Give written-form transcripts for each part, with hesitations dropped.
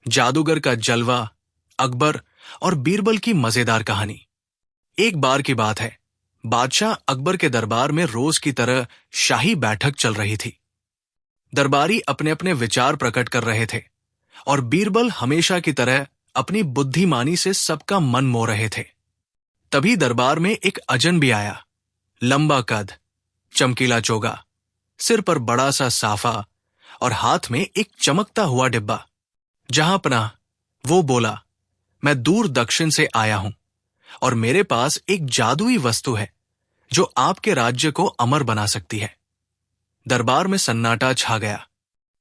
जादूगर का जलवा, अकबर और बीरबल की मजेदार कहानी। एक बार की बात है, बादशाह अकबर के दरबार में रोज की तरह शाही बैठक चल रही थी। दरबारी अपने अपने विचार प्रकट कर रहे थे और बीरबल हमेशा की तरह अपनी बुद्धिमानी से सबका मन मोह रहे थे। तभी दरबार में एक अजनबी आया। लंबा कद, चमकीला चोगा, सिर पर बड़ा सा साफा और हाथ में एक चमकता हुआ डिब्बा। जहां पनाह, वो बोला, मैं दूर दक्षिण से आया हूं और मेरे पास एक जादुई वस्तु है जो आपके राज्य को अमर बना सकती है। दरबार में सन्नाटा छा गया।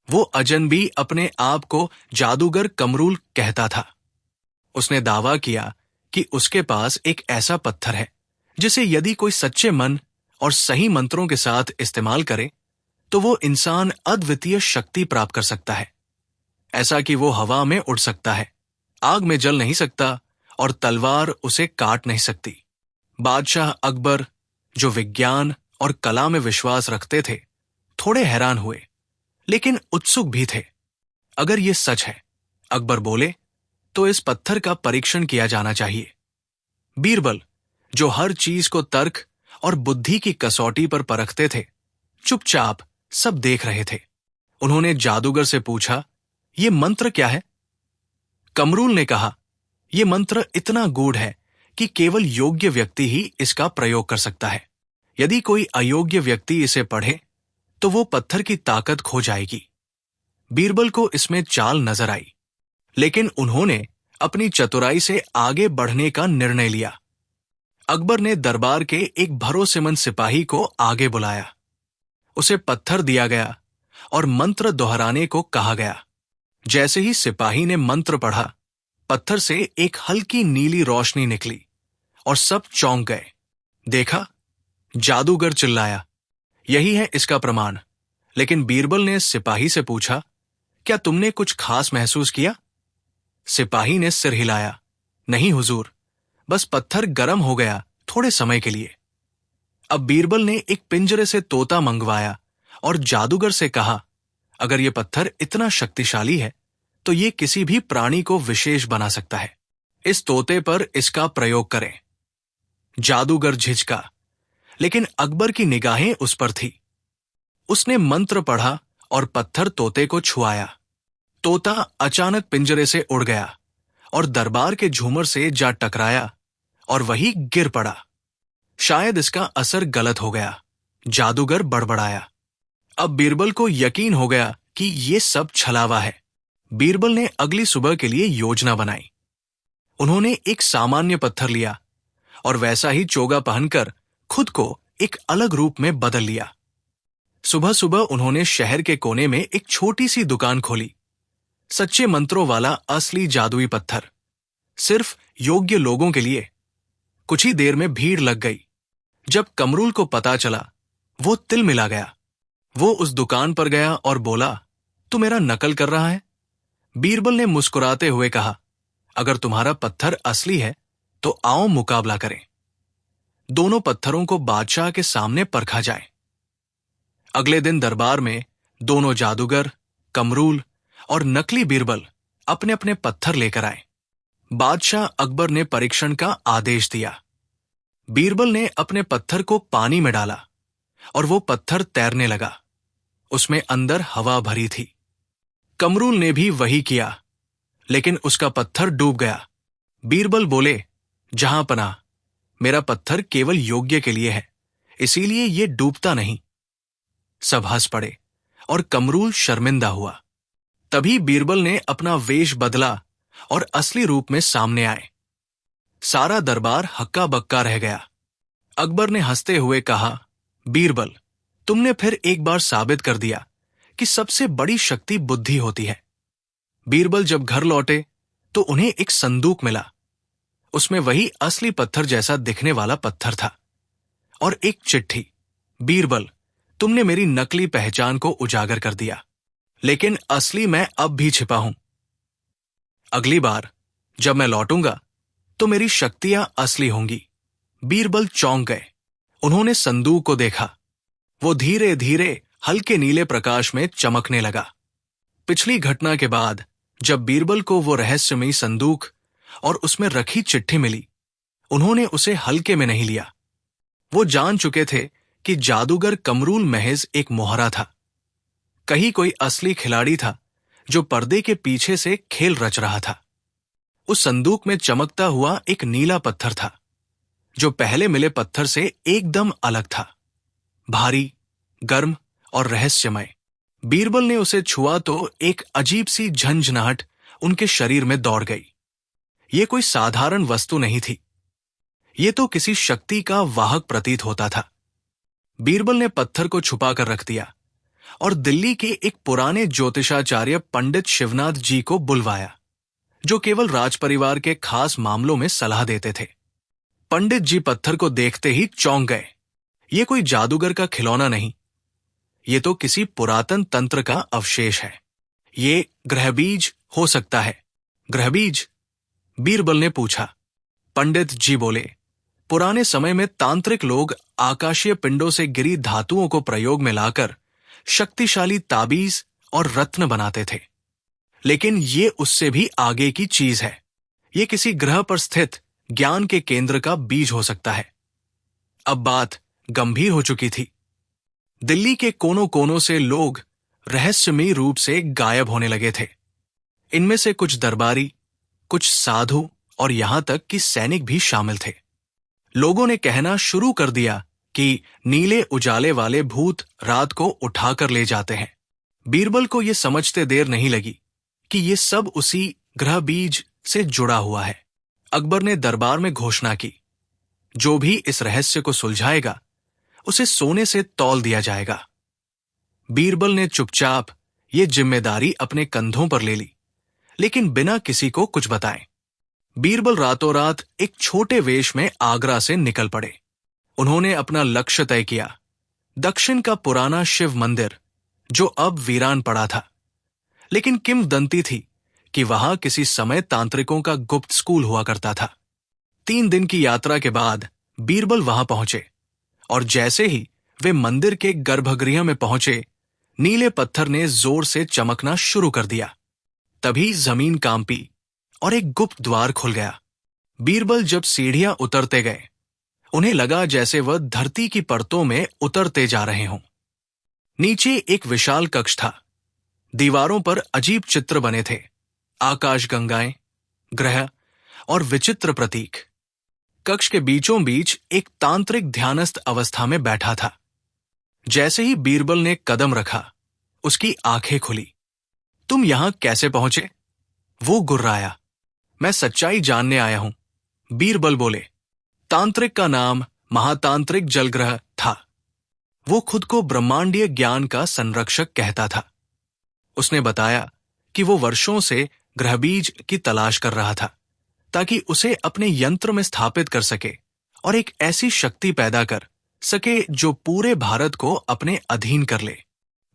वो अजनबी अपने आप को जादूगर कमरूल कहता था। उसने दावा किया कि उसके पास एक ऐसा पत्थर है जिसे यदि कोई सच्चे मन और सही मंत्रों के साथ इस्तेमाल करे तो वो इंसान अद्वितीय शक्ति प्राप्त कर सकता है। ऐसा कि वो हवा में उड़ सकता है, आग में जल नहीं सकता और तलवार उसे काट नहीं सकती। बादशाह अकबर, जो विज्ञान और कला में विश्वास रखते थे, थोड़े हैरान हुए लेकिन उत्सुक भी थे। अगर ये सच है, अकबर बोले, तो इस पत्थर का परीक्षण किया जाना चाहिए। बीरबल, जो हर चीज को तर्क और बुद्धि की कसौटी पर परखते थे, चुपचाप सब देख रहे थे। उन्होंने जादूगर से पूछा, ये मंत्र क्या है? कमरूल ने कहा, यह मंत्र इतना गूढ़ है कि केवल योग्य व्यक्ति ही इसका प्रयोग कर सकता है। यदि कोई अयोग्य व्यक्ति इसे पढ़े तो वो पत्थर की ताकत खो जाएगी। बीरबल को इसमें चाल नजर आई, लेकिन उन्होंने अपनी चतुराई से आगे बढ़ने का निर्णय लिया। अकबर ने दरबार के एक भरोसेमंद सिपाही को आगे बुलाया। उसे पत्थर दिया गया और मंत्र दोहराने को कहा गया। जैसे ही सिपाही ने मंत्र पढ़ा, पत्थर से एक हल्की नीली रोशनी निकली और सब चौंक गए। देखा, जादूगर चिल्लाया, यही है इसका प्रमाण। लेकिन बीरबल ने सिपाही से पूछा, क्या तुमने कुछ खास महसूस किया? सिपाही ने सिर हिलाया, नहीं हुजूर, बस पत्थर गर्म हो गया थोड़े समय के लिए। अब बीरबल ने एक पिंजरे से तोता मंगवाया और जादूगर से कहा, अगर यह पत्थर इतना शक्तिशाली है तो ये किसी भी प्राणी को विशेष बना सकता है। इस तोते पर इसका प्रयोग करें। जादूगर झिझका, लेकिन अकबर की निगाहें उस पर थी। उसने मंत्र पढ़ा और पत्थर तोते को छुआया। तोता अचानक पिंजरे से उड़ गया और दरबार के झूमर से जा टकराया और वही गिर पड़ा। शायद इसका असर गलत हो गया, जादूगर बड़बड़ाया। अब बीरबल को यकीन हो गया कि ये सब छलावा है। बीरबल ने अगली सुबह के लिए योजना बनाई। उन्होंने एक सामान्य पत्थर लिया और वैसा ही चोगा पहनकर खुद को एक अलग रूप में बदल लिया। सुबह सुबह उन्होंने शहर के कोने में एक छोटी सी दुकान खोली। सच्चे मंत्रों वाला असली जादुई पत्थर, सिर्फ योग्य लोगों के लिए। कुछ ही देर में भीड़ लग गई। जब कमरूल को पता चला, वो तिल मिला गया। वो उस दुकान पर गया और बोला, तू मेरा नकल कर रहा है? बीरबल ने मुस्कुराते हुए कहा, अगर तुम्हारा पत्थर असली है तो आओ मुकाबला करें। दोनों पत्थरों को बादशाह के सामने परखा जाए। अगले दिन दरबार में दोनों जादूगर, कमरूल और नकली बीरबल अपने अपने पत्थर लेकर आए। बादशाह अकबर ने परीक्षण का आदेश दिया। बीरबल ने अपने पत्थर को पानी में डाला और वो पत्थर तैरने लगा। उसमें अंदर हवा भरी थी। कमरूल ने भी वही किया, लेकिन उसका पत्थर डूब गया। बीरबल बोले, जहां पनाह, मेरा पत्थर केवल योग्य के लिए है, इसीलिए ये डूबता नहीं। सब हंस पड़े और कमरूल शर्मिंदा हुआ। तभी बीरबल ने अपना वेश बदला और असली रूप में सामने आए। सारा दरबार हक्का बक्का रह गया। अकबर ने हंसते हुए कहा, बीरबल, तुमने फिर एक बार साबित कर दिया कि सबसे बड़ी शक्ति बुद्धि होती है। बीरबल जब घर लौटे तो उन्हें एक संदूक मिला। उसमें वही असली पत्थर जैसा दिखने वाला पत्थर था और एक चिट्ठी। बीरबल, तुमने मेरी नकली पहचान को उजागर कर दिया, लेकिन असली मैं अब भी छिपा हूं। अगली बार जब मैं लौटूंगा तो मेरी शक्तियां असली होंगी। बीरबल चौंक गए। उन्होंने संदूक को देखा। वो धीरे धीरे हल्के नीले प्रकाश में चमकने लगा। पिछली घटना के बाद जब बीरबल को वो रहस्यमयी संदूक और उसमें रखी चिट्ठी मिली, उन्होंने उसे हल्के में नहीं लिया। वो जान चुके थे कि जादूगर कमरूल महज एक मोहरा था, कहीं कोई असली खिलाड़ी था जो पर्दे के पीछे से खेल रच रहा था। उस संदूक में चमकता हुआ एक नीला पत्थर था, जो पहले मिले पत्थर से एकदम अलग था, भारी, गर्म और रहस्यमय। बीरबल ने उसे छुआ तो एक अजीब सी झंझनाहट उनके शरीर में दौड़ गई। ये कोई साधारण वस्तु नहीं थी, ये तो किसी शक्ति का वाहक प्रतीत होता था। बीरबल ने पत्थर को छुपा कर रख दिया और दिल्ली के एक पुराने ज्योतिषाचार्य पंडित शिवनाथ जी को बुलवाया, जो केवल राजपरिवार के खास मामलों में सलाह देते थे। पंडित जी पत्थर को देखते ही चौंक गए। ये कोई जादूगर का खिलौना नहीं, ये तो किसी पुरातन तंत्र का अवशेष है। ये ग्रहबीज हो सकता है। ग्रहबीज? बीरबल ने पूछा। पंडित जी बोले, पुराने समय में तांत्रिक लोग आकाशीय पिंडों से गिरी धातुओं को प्रयोग में लाकर शक्तिशाली ताबीज और रत्न बनाते थे, लेकिन ये उससे भी आगे की चीज है। ये किसी ग्रह पर स्थित ज्ञान के केंद्र का बीज हो सकता है। अब बात गंभीर हो चुकी थी। दिल्ली के कोनों कोनों से लोग रहस्यमयी रूप से गायब होने लगे थे। इनमें से कुछ दरबारी, कुछ साधु और यहां तक कि सैनिक भी शामिल थे। लोगों ने कहना शुरू कर दिया कि नीले उजाले वाले भूत रात को उठाकर ले जाते हैं। बीरबल को यह समझते देर नहीं लगी कि यह सब उसी ग्रह बीज से जुड़ा हुआ है। अकबर ने दरबार में घोषणा की, जो भी इस रहस्य को सुलझाएगा उसे सोने से तौल दिया जाएगा। बीरबल ने चुपचाप ये जिम्मेदारी अपने कंधों पर ले ली, लेकिन बिना किसी को कुछ बताए। बीरबल रातों रात एक छोटे वेश में आगरा से निकल पड़े। उन्होंने अपना लक्ष्य तय किया, दक्षिण का पुराना शिव मंदिर, जो अब वीरान पड़ा था। लेकिन किंवदंती थी कि वहां किसी समय तांत्रिकों का गुप्त स्कूल हुआ करता था। 3 दिन की यात्रा के बाद बीरबल वहां पहुंचे, और जैसे ही वे मंदिर के गर्भगृह में पहुंचे, नीले पत्थर ने जोर से चमकना शुरू कर दिया। तभी जमीन कांपी और एक गुप्त द्वार खुल गया। बीरबल जब सीढ़ियां उतरते गए, उन्हें लगा जैसे वह धरती की परतों में उतरते जा रहे हों। नीचे एक विशाल कक्ष था। दीवारों पर अजीब चित्र बने थे, आकाशगंगाएं, ग्रह और विचित्र प्रतीक। कक्ष के बीचों बीच एक तांत्रिक ध्यानस्थ अवस्था में बैठा था। जैसे ही बीरबल ने कदम रखा, उसकी आंखें खुली। तुम यहां कैसे पहुंचे? वो गुर्राया। मैं सच्चाई जानने आया हूं, बीरबल बोले। तांत्रिक का नाम महातांत्रिक जलग्रह था। वो खुद को ब्रह्मांडीय ज्ञान का संरक्षक कहता था। उसने बताया कि वो वर्षों से ग्रहबीज की तलाश कर रहा था, ताकि उसे अपने यंत्र में स्थापित कर सके और एक ऐसी शक्ति पैदा कर सके जो पूरे भारत को अपने अधीन कर ले।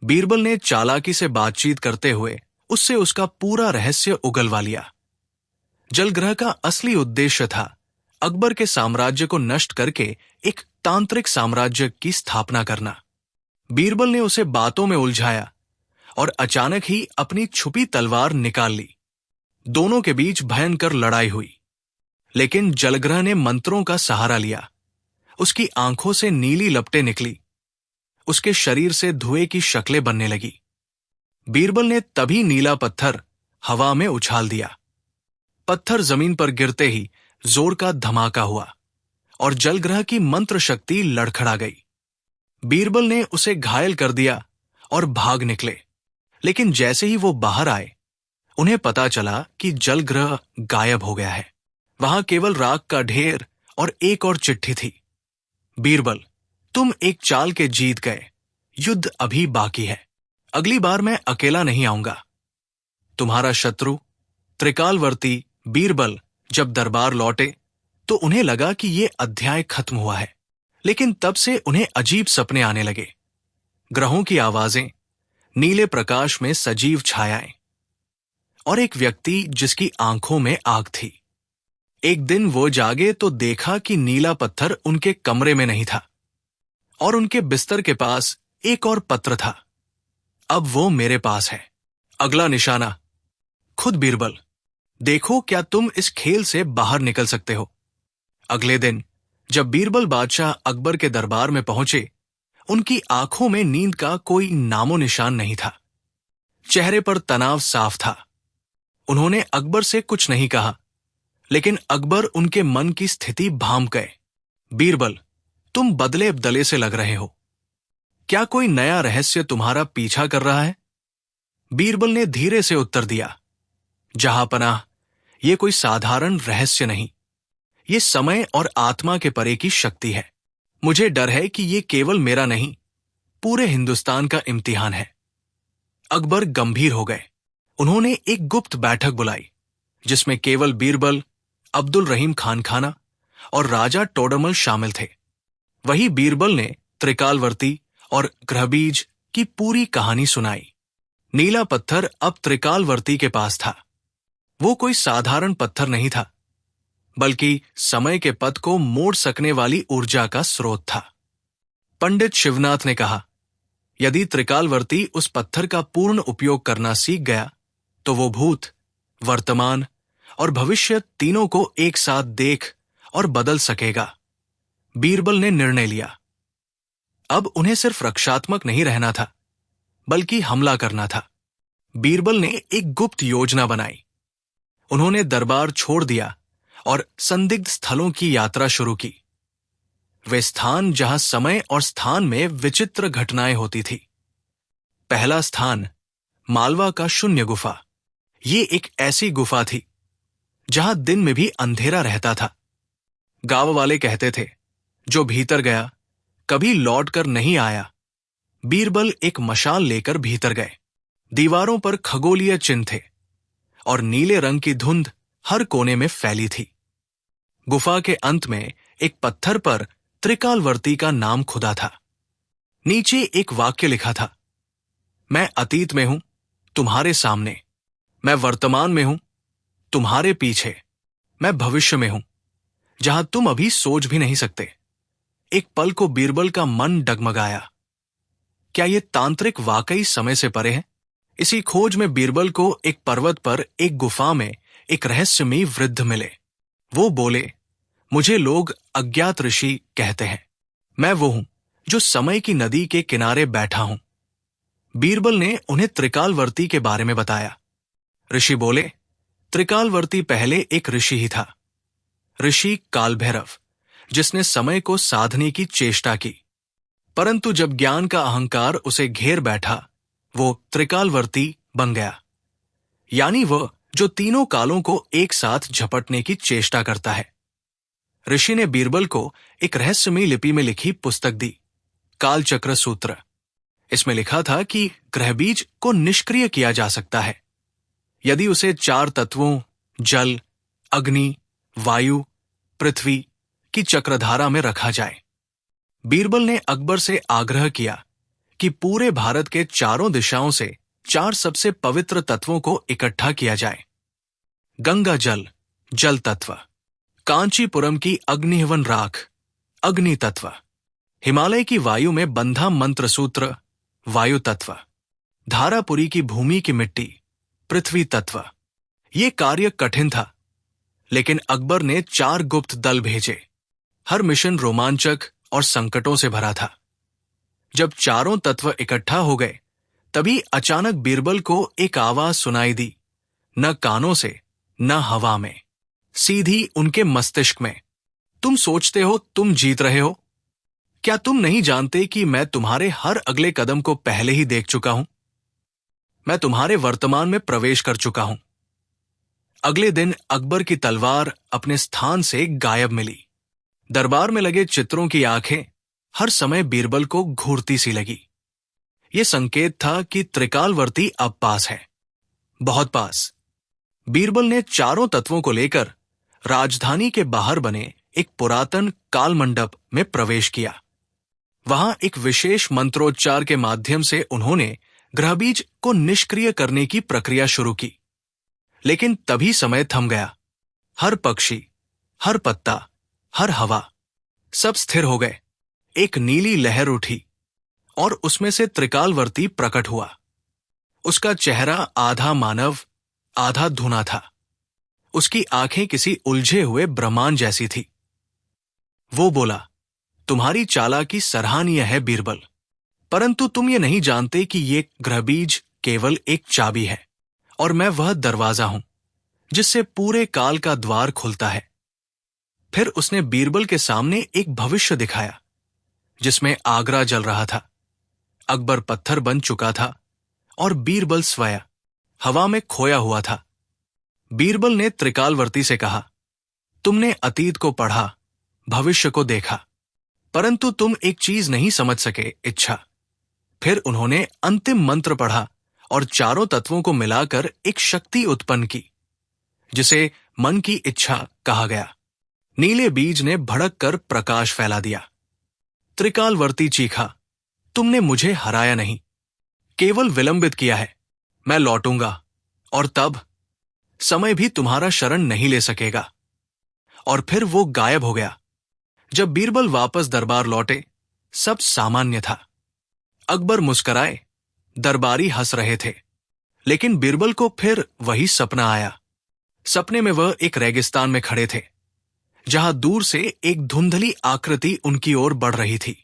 बीरबल ने चालाकी से बातचीत करते हुए उससे उसका पूरा रहस्य उगलवा लिया। जलग्रह का असली उद्देश्य था अकबर के साम्राज्य को नष्ट करके एक तांत्रिक साम्राज्य की स्थापना करना। बीरबल ने उसे बातों में उलझाया और अचानक ही अपनी छुपी तलवार निकाल ली। दोनों के बीच भयंकर लड़ाई हुई, लेकिन जलग्रह ने मंत्रों का सहारा लिया। उसकी आंखों से नीली लपटें निकली, उसके शरीर से धुएं की शक्लें बनने लगी। बीरबल ने तभी नीला पत्थर हवा में उछाल दिया। पत्थर जमीन पर गिरते ही जोर का धमाका हुआ और जलग्रह की मंत्र शक्ति लड़खड़ा गई। बीरबल ने उसे घायल कर दिया और भाग निकले, लेकिन जैसे ही वो बाहर आए, उन्हें पता चला कि जलग्रह गायब हो गया है। वहां केवल राख का ढेर और एक और चिट्ठी थी। बीरबल, तुम एक चाल के जीत गए, युद्ध अभी बाकी है। अगली बार मैं अकेला नहीं आऊंगा। तुम्हारा शत्रु त्रिकालवर्ती बीरबल जब दरबार लौटे तो उन्हें लगा कि ये अध्याय खत्म हुआ है, लेकिन तब से उन्हें अजीब सपने आने लगे। ग्रहों की आवाजें, नीले प्रकाश में सजीव छायाएं और एक व्यक्ति जिसकी आंखों में आग थी। एक दिन वो जागे तो देखा कि नीला पत्थर उनके कमरे में नहीं था और उनके बिस्तर के पास एक और पत्र था। अब वो मेरे पास है। अगला निशाना, खुद बीरबल, देखो क्या तुम इस खेल से बाहर निकल सकते हो। अगले दिन जब बीरबल बादशाह अकबर के दरबार में पहुंचे, उनकी आंखों में नींद का कोई नामो निशान नहीं था। चेहरे पर तनाव साफ था। उन्होंने अकबर से कुछ नहीं कहा, लेकिन अकबर उनके मन की स्थिति भांप गए। बीरबल, तुम बदले बदले से लग रहे हो। क्या कोई नया रहस्य तुम्हारा पीछा कर रहा है? बीरबल ने धीरे से उत्तर दिया, जहांपनाह, ये कोई साधारण रहस्य नहीं। ये समय और आत्मा के परे की शक्ति है। मुझे डर है कि ये केवल मेरा नहीं, पूरे हिंदुस्तान का इम्तिहान है। अकबर गंभीर हो गए। उन्होंने एक गुप्त बैठक बुलाई, जिसमें केवल बीरबल, अब्दुल रहीम खान खाना और राजा टोडरमल शामिल थे। वही बीरबल ने त्रिकालवर्ती और ग्रहबीज की पूरी कहानी सुनाई। नीला पत्थर अब त्रिकालवर्ती के पास था। वो कोई साधारण पत्थर नहीं था, बल्कि समय के पथ को मोड़ सकने वाली ऊर्जा का स्रोत था। पंडित शिवनाथ ने कहा, यदि त्रिकालवर्ती उस पत्थर का पूर्ण उपयोग करना सीख गया, तो वो भूत, वर्तमान और भविष्य तीनों को एक साथ देख और बदल सकेगा। बीरबल ने निर्णय लिया। अब उन्हें सिर्फ रक्षात्मक नहीं रहना था, बल्कि हमला करना था। बीरबल ने एक गुप्त योजना बनाई। उन्होंने दरबार छोड़ दिया और संदिग्ध स्थलों की यात्रा शुरू की। वे स्थान जहां समय और स्थान में विचित्र घटनाएं होती थी। पहला स्थान, मालवा का शून्य गुफा। ये एक ऐसी गुफा थी जहां दिन में भी अंधेरा रहता था। गांव वाले कहते थे, जो भीतर गया कभी लौटकर नहीं आया। बीरबल एक मशाल लेकर भीतर गए। दीवारों पर खगोलीय चिन्ह थे और नीले रंग की धुंध हर कोने में फैली थी। गुफा के अंत में एक पत्थर पर त्रिकालवर्ती का नाम खुदा था। नीचे एक वाक्य लिखा था, मैं अतीत में हूं, तुम्हारे सामने। मैं वर्तमान में हूं, तुम्हारे पीछे। मैं भविष्य में हूं, जहां तुम अभी सोच भी नहीं सकते। एक पल को बीरबल का मन डगमगाया। क्या ये तांत्रिक वाकई समय से परे है? इसी खोज में बीरबल को एक पर्वत पर एक गुफा में एक रहस्यमयी वृद्ध मिले। वो बोले, मुझे लोग अज्ञात ऋषि कहते हैं। मैं वो हूं जो समय की नदी के किनारे बैठा हूं। बीरबल ने उन्हें त्रिकालवर्ती के बारे में बताया। ऋषि बोले, त्रिकालवर्ती पहले एक ऋषि ही था, ऋषि कालभैरव, जिसने समय को साधने की चेष्टा की। परंतु जब ज्ञान का अहंकार उसे घेर बैठा, वो त्रिकालवर्ती बन गया, यानी वह जो तीनों कालों को एक साथ झपटने की चेष्टा करता है। ऋषि ने बीरबल को एक रहस्यमयी लिपि में लिखी पुस्तक दी, कालचक्र सूत्र। इसमें लिखा था कि ग्रहबीज को निष्क्रिय किया जा सकता है यदि उसे 4 तत्वों जल, अग्नि, वायु, पृथ्वी की चक्रधारा में रखा जाए। बीरबल ने अकबर से आग्रह किया कि पूरे भारत के चारों दिशाओं से 4 सबसे पवित्र तत्वों को इकट्ठा किया जाए। गंगा जल, जल तत्व। कांचीपुरम की अग्निहवन राख, अग्नि तत्व। हिमालय की वायु में बंधा मंत्र सूत्र, वायु तत्व। धारापुरी की भूमि की मिट्टी, पृथ्वी तत्व। ये कार्य कठिन था, लेकिन अकबर ने 4 गुप्त दल भेजे। हर मिशन रोमांचक और संकटों से भरा था। जब चारों तत्व इकट्ठा हो गए, तभी अचानक बीरबल को एक आवाज सुनाई दी, न कानों से न हवा में, सीधी उनके मस्तिष्क में। तुम सोचते हो तुम जीत रहे हो? क्या तुम नहीं जानते कि मैं तुम्हारे हर अगले कदम को पहले ही देख चुका हूं? मैं तुम्हारे वर्तमान में प्रवेश कर चुका हूं। अगले दिन अकबर की तलवार अपने स्थान से गायब मिली। दरबार में लगे चित्रों की आंखें हर समय बीरबल को घूरती सी लगी। यह संकेत था कि त्रिकालवर्ती अब पास है, बहुत पास। बीरबल ने चारों तत्वों को लेकर राजधानी के बाहर बने एक पुरातन काल मंडप में प्रवेश किया। वहां एक विशेष मंत्रोच्चार के माध्यम से उन्होंने ग्रहबीज को निष्क्रिय करने की प्रक्रिया शुरू की। लेकिन तभी समय थम गया। हर पक्षी, हर पत्ता, हर हवा, सब स्थिर हो गए। एक नीली लहर उठी और उसमें से त्रिकालवर्ती प्रकट हुआ। उसका चेहरा आधा मानव, आधा धुना था। उसकी आंखें किसी उलझे हुए ब्रह्मांड जैसी थी। वो बोला, तुम्हारी चालाकी सराहनीय है बीरबल, परंतु तुम ये नहीं जानते कि ये ग्रहबीज केवल एक चाबी है और मैं वह दरवाजा हूं जिससे पूरे काल का द्वार खुलता है। फिर उसने बीरबल के सामने एक भविष्य दिखाया जिसमें आगरा जल रहा था, अकबर पत्थर बन चुका था और बीरबल स्वयं हवा में खोया हुआ था। बीरबल ने त्रिकालवर्ती से कहा, तुमने अतीत को पढ़ा, भविष्य को देखा, परंतु तुम एक चीज नहीं समझ सके, इच्छा। फिर उन्होंने अंतिम मंत्र पढ़ा और चारों तत्वों को मिलाकर एक शक्ति उत्पन्न की जिसे मन की इच्छा कहा गया। नीले बीज ने भड़क कर प्रकाश फैला दिया। त्रिकालवर्ती चीखा, तुमने मुझे हराया नहीं, केवल विलंबित किया है। मैं लौटूंगा और तब समय भी तुम्हारा शरण नहीं ले सकेगा। और फिर वो गायब हो गया। जब बीरबल वापस दरबार लौटे, सब सामान्य था। अकबर मुस्कराए, दरबारी हंस रहे थे, लेकिन बीरबल को फिर वही सपना आया। सपने में वह एक रेगिस्तान में खड़े थे, जहां दूर से एक धुंधली आकृति उनकी ओर बढ़ रही थी।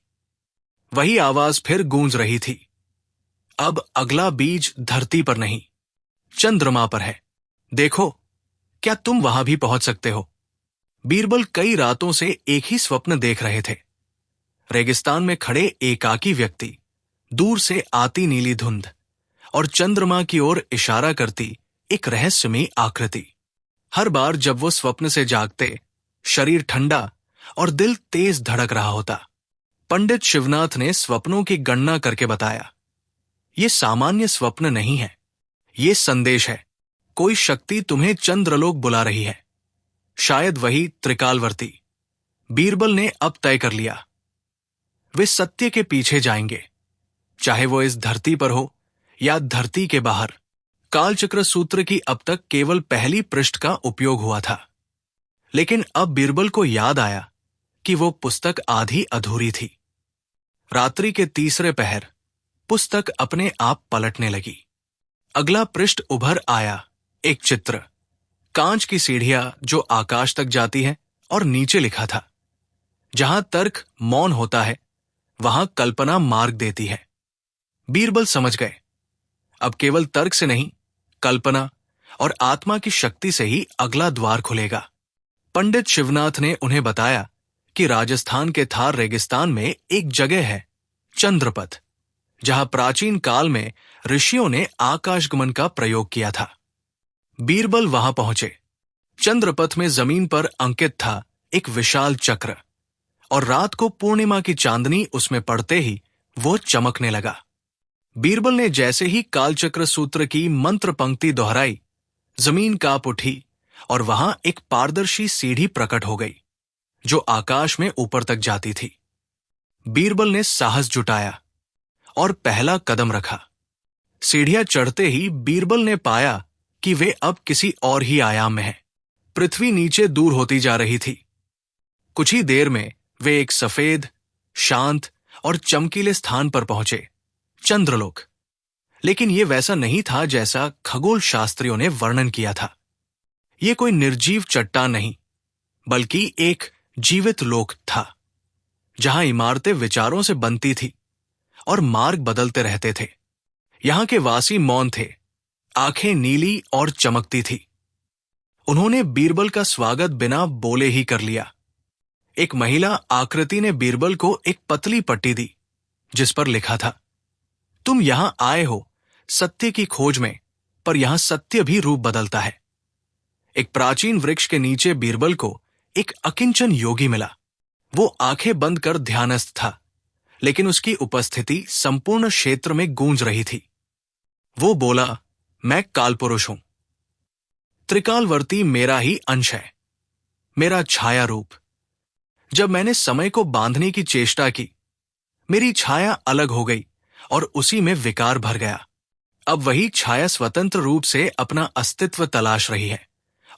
वही आवाज फिर गूंज रही थी। अब अगला बीज धरती पर नहीं, चंद्रमा पर है। देखो, क्या तुम वहां भी पहुंच सकते हो? बीरबल कई रातों से एक ही स्वप्न देख रहे थे। रेगिस्तान में खड़े एकाकी व्यक्ति, दूर से आती नीली धुंध और चंद्रमा की ओर इशारा करती एक रहस्यमयी आकृति। हर बार जब वो स्वप्न से जागते, शरीर ठंडा और दिल तेज धड़क रहा होता। पंडित शिवनाथ ने स्वप्नों की गणना करके बताया, ये सामान्य स्वप्न नहीं है, ये संदेश है। कोई शक्ति तुम्हें चंद्रलोक बुला रही है, शायद वही त्रिकालवर्ती। बीरबल ने अब तय कर लिया, वे सत्य के पीछे जाएंगे, चाहे वो इस धरती पर हो या धरती के बाहर। कालचक्र सूत्र की अब तक केवल पहली पृष्ठ का उपयोग हुआ था, लेकिन अब बीरबल को याद आया कि वो पुस्तक आधी अधूरी थी। रात्रि के तीसरे पहर पुस्तक अपने आप पलटने लगी। अगला पृष्ठ उभर आया, एक चित्र, कांच की सीढ़ियां जो आकाश तक जाती है, और नीचे लिखा था, जहां तर्क मौन होता है वहां कल्पना मार्ग देती है। बीरबल समझ गए, अब केवल तर्क से नहीं, कल्पना और आत्मा की शक्ति से ही अगला द्वार खुलेगा। पंडित शिवनाथ ने उन्हें बताया कि राजस्थान के थार रेगिस्तान में एक जगह है, चंद्रपथ, जहां प्राचीन काल में ऋषियों ने आकाशगमन का प्रयोग किया था। बीरबल वहां पहुंचे। चंद्रपथ में जमीन पर अंकित था एक विशाल चक्र, और रात को पूर्णिमा की चांदनी उसमें पड़ते ही वो चमकने लगा। बीरबल ने जैसे ही कालचक्र सूत्र की मंत्र पंक्ति दोहराई, जमीन कांप उठी और वहां एक पारदर्शी सीढ़ी प्रकट हो गई जो आकाश में ऊपर तक जाती थी। बीरबल ने साहस जुटाया और पहला कदम रखा। सीढ़ियां चढ़ते ही बीरबल ने पाया कि वे अब किसी और ही आयाम में हैं। पृथ्वी नीचे दूर होती जा रही थी। कुछ ही देर में वे एक सफेद, शांत और चमकीले स्थान पर पहुंचे, चंद्रलोक। लेकिन यह वैसा नहीं था जैसा खगोल शास्त्रियों ने वर्णन किया था। यह कोई निर्जीव चट्टान नहीं, बल्कि एक जीवित लोक था, जहां इमारतें विचारों से बनती थी और मार्ग बदलते रहते थे। यहां के वासी मौन थे, आंखें नीली और चमकती थी। उन्होंने बीरबल का स्वागत बिना बोले ही कर लिया। एक महिला आकृति ने बीरबल को एक पतली पट्टी दी जिस पर लिखा था, तुम यहां आए हो सत्य की खोज में, पर यहां सत्य भी रूप बदलता है। एक प्राचीन वृक्ष के नीचे बीरबल को एक अकिंचन योगी मिला। वो आंखें बंद कर ध्यानस्थ था, लेकिन उसकी उपस्थिति संपूर्ण क्षेत्र में गूंज रही थी। वो बोला, मैं कालपुरुष हूं। त्रिकालवर्ती मेरा ही अंश है, मेरा छाया रूप। जब मैंने समय को बांधने की चेष्टा की, मेरी छाया अलग हो गई और उसी में विकार भर गया। अब वही छाया स्वतंत्र रूप से अपना अस्तित्व तलाश रही है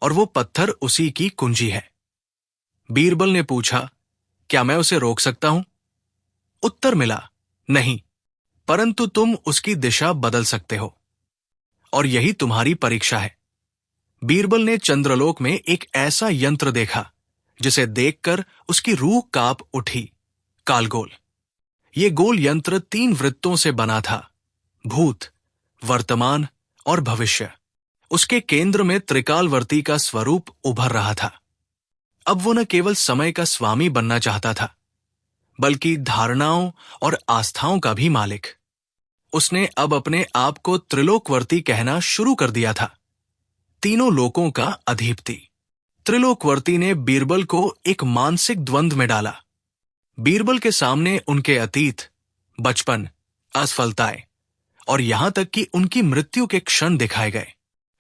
और वो पत्थर उसी की कुंजी है। बीरबल ने पूछा, क्या मैं उसे रोक सकता हूं? उत्तर मिला, नहीं, परंतु तुम उसकी दिशा बदल सकते हो। और यही तुम्हारी परीक्षा है। बीरबल ने चंद्रलोक में एक ऐसा यंत्र देखा जिसे देखकर उसकी रूह कांप उठी। कालगोल। ये गोल यंत्र 3 वृत्तों से बना था, भूत, वर्तमान और भविष्य। उसके केंद्र में त्रिकालवर्ती का स्वरूप उभर रहा था। अब वो न केवल समय का स्वामी बनना चाहता था, बल्कि धारणाओं और आस्थाओं का भी मालिक। उसने अब अपने आप को त्रिलोकवर्ती कहना शुरू कर दिया था, तीनों लोकों का अधिपति। त्रिलोकवर्ती ने बीरबल को एक मानसिक द्वंद्व में डाला। बीरबल के सामने उनके अतीत, बचपन, असफलताएं और यहां तक कि उनकी मृत्यु के क्षण दिखाए गए।